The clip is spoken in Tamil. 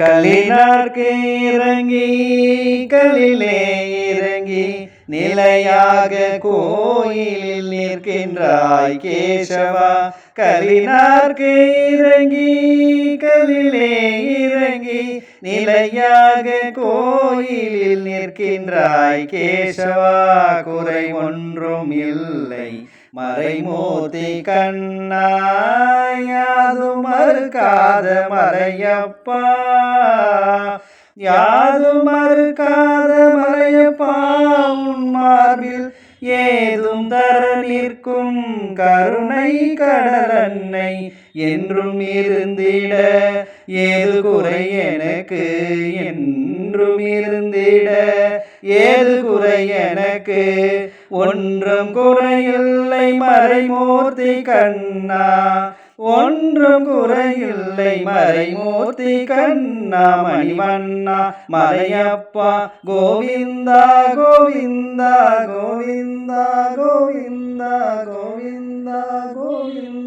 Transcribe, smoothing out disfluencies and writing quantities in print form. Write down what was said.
கலினார்க்கு இறங்கி கலிலே இறங்கி நிலையாக கோயிலில் நிற்கின்றாய் கேசவா. கலினார்க்கு இறங்கி கலிலே இறங்கி நிலையாக கோயிலில் நிற்கின்றாய் கேசவா. குறை ஒன்றும் இல்லை மறைமூர்த்தி கண்ணா, யாதும் மறுக்காத மறையப்பா, யாதும் மறுக்காத மறையப்பா. உன் மார்பில் ஏதும் தர நிற்கும் கருணை கடலன்னை என்றும் இருந்திட, ஏது குறை எனக்கு என்றும் இருந்திட, ஏது குறை எனக்கு ஒன்றும் குறையில்லை மறைமூர்த்தி கண்ணா, ஒன்றும் குறையில்லை மறைமூர்த்தி கண்ணா. மணிவண்ணா மலையப்பா கோவிந்தா கோவிந்தா கோவிந்தா கோவிந்தா கோவிந்தா கோவிந்தா.